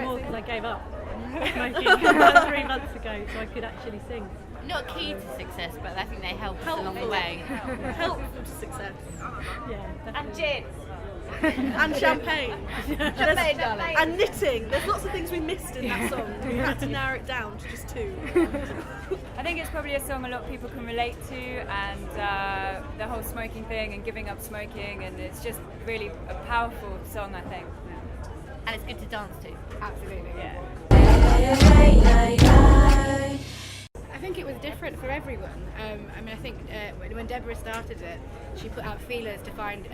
more because I gave up smoking about 3 months ago, so I could actually sing. Not key to success, but I think they help along the way. Helpful to success. Yeah, And gin. And champagne. Champagne, darling. And knitting. There's lots of things we missed in that song. We had to narrow it down to just 2. I think it's probably a song a lot of people can relate to, and the whole smoking thing and giving up smoking, and it's just really a powerful song, I think. And it's good to dance to. Absolutely, yeah. I think it was different for everyone. I think when Deborah started it, she put out feelers to find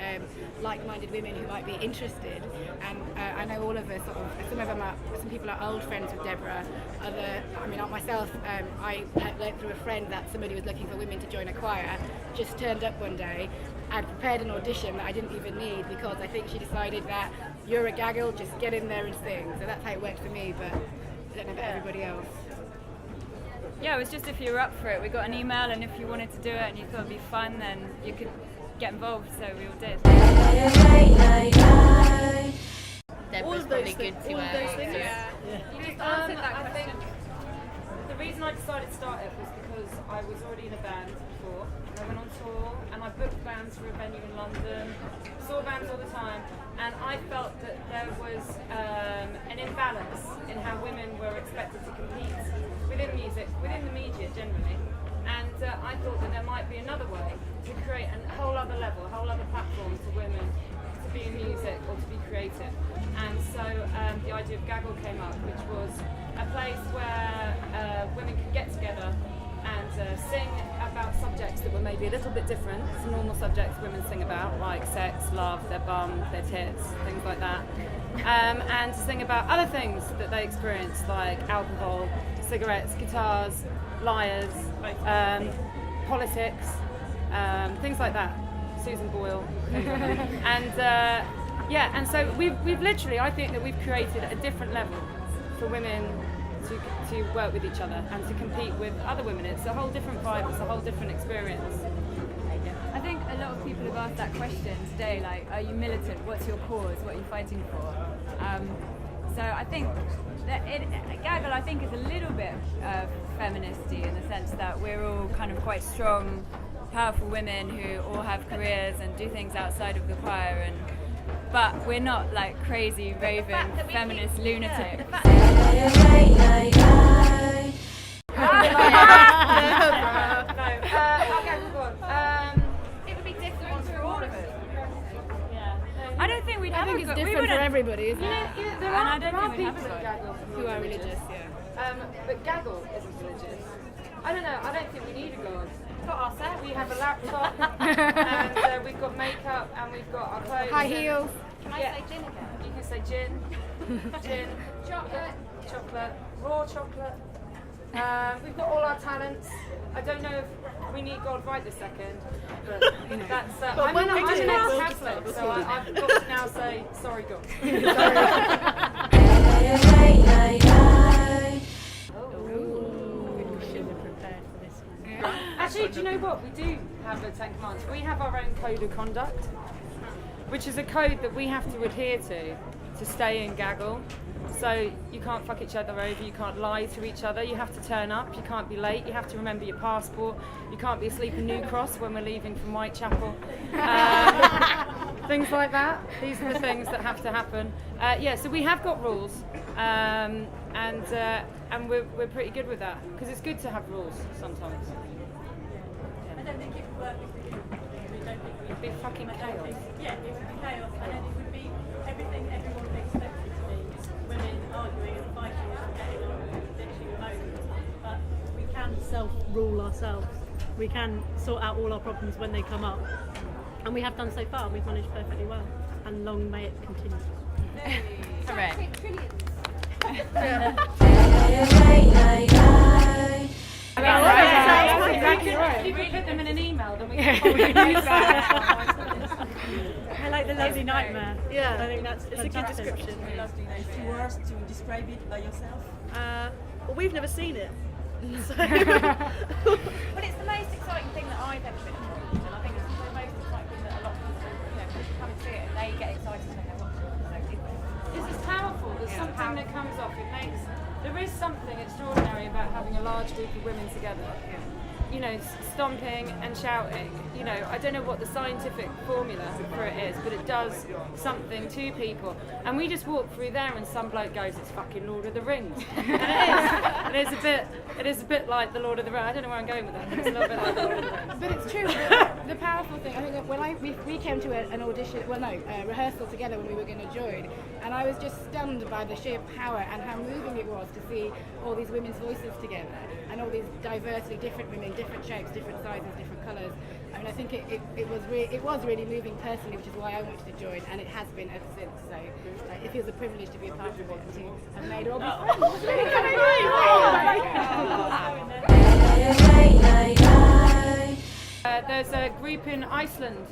like-minded women who might be interested. And I know all of us, some people are old friends with Deborah. Myself, I learned through a friend that somebody was looking for women to join a choir. Just turned up one day. I'd prepared an audition that I didn't even need because I think she decided that you're a Gaggle, just get in there and sing. So that's how it worked for me, but I don't know about everybody else. Yeah, it was just if you were up for it. We got an email, and if you wanted to do it and you thought it'd be fun, then you could get involved, so we all did. Deborah's probably good to You just answered that question. The reason I decided to start it was because I was already in a band before. I went on tour and I booked bands for a venue in London, saw bands all the time, and I felt that there was an imbalance in how women were expected to compete within music, within the media generally. And I thought that there might be another way to create a whole other level, a whole other platform for women to be in music or to be creative. And so the idea of Gaggle came up, which was a place where women could get together and sing about subjects that were maybe a little bit different to normal subjects women sing about, like sex, love, their bum, their tits, things like that. And to sing about other things that they experience, like alcohol, cigarettes, guitars, liars, politics, things like that. Susan Boyle. And so we've literally, I think that we've created a different level for women to work with each other and to compete with other women. It's a whole different vibe, it's a whole different experience. I think a lot of people have asked that question today, like, are you militant? What's your cause? What are you fighting for? So I think that Gaggle, I think, is a little bit feministy in the sense that we're all kind of quite strong, powerful women who all have careers and do things outside of the choir, but we're not like crazy, raving, feminist lunatics. It would be different for all of us. I don't think we'd have I think it's different for everybody, isn't it? There are people Who are religious, yeah. But Gaggle isn't religious. I don't know, I don't think we need a god. For our set, we have a laptop, and we've got makeup, and we've got our clothes. High heels. Can I say gin again? You can say gin, chocolate, raw chocolate. We've got all our talents. I don't know if we need God right this second, but that's. I'm an ex-Catholic, so I've got to now say sorry, God. Actually, do you know what? We do have the 10 Commands. We have our own code of conduct, which is a code that we have to adhere to stay in Gaggle. So you can't fuck each other over, you can't lie to each other, you have to turn up, you can't be late, you have to remember your passport, you can't be asleep in New Cross when we're leaving from Whitechapel. Things like that. These are the things that have to happen. So we have got rules, and we're pretty good with that, because it's good to have rules sometimes. I don't think it would work if we don't think It'd be fucking chaos. it would be chaos, and then it would be everything everyone would expect it to be. Women arguing and fighting and getting on and bitching and moaning. But we can self-rule ourselves. We can sort out all our problems when they come up. And we have done so far. We've managed perfectly well. And long may it continue. Correct. If we put them in an email, then we can I like the lovely nightmare. Yeah, I think it's a good description. 2 words to describe it by yourself? Well, we've never seen it. So. Well, it's the most exciting thing that I've ever been involved in, and I think it's the most exciting thing that a lot of people, people come and see it and they get excited when they're watching it. So it's powerful. There's something that comes off. There is something extraordinary about having a large group of women together. You know, stomping and shouting. You know, I don't know what the scientific formula for it is, but it does something to people. And we just walk through there, and some bloke goes, "It's fucking Lord of the Rings," and it is. It is a bit like the Lord of the Rings. I don't know where I'm going with that. But it's a little bit like the Lord of the Rings. But it's true. The powerful thing, I think that when we came to an audition, a rehearsal together when we were going to join, and I was just stunned by the sheer power and how moving it was to see all these women's voices together and all these diversely different women, different shapes, different sizes, different colours. I mean, I think it was really moving personally, which is why I wanted to join, and it has been ever since. So it feels a privilege to be a part of it and to have made all these friends. It's really coming There's a group in Iceland,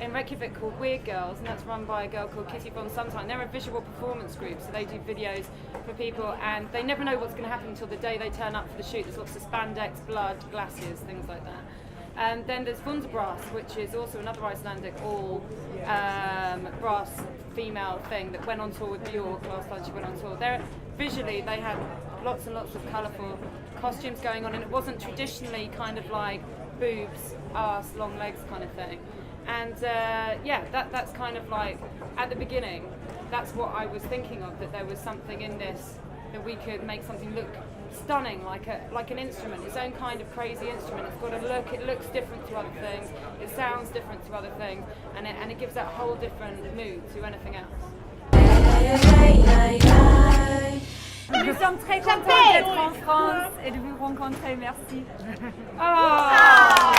in Reykjavik, called Weird Girls, and that's run by a girl called Kitty von Sometime. They're a visual performance group, so they do videos for people, and they never know what's going to happen until the day they turn up for the shoot. There's lots of spandex, blood, glaciers, things like that. And then there's Wunderbrass, which is also another Icelandic all brass female thing that went on tour with Björk last time she went on tour. Visually, they had lots and lots of colourful costumes going on, and it wasn't traditionally kind of like boobs, arse, long legs kind of thing. And that's kind of like, at the beginning, that's what I was thinking of, that there was something in this, that we could make something look stunning, like an instrument, its own kind of crazy instrument. It's got a look, it looks different to other things, it sounds different to other things, and it gives that whole different mood to anything else. Nous sommes très contents d'être en France et de vous rencontrer. Merci. Oh.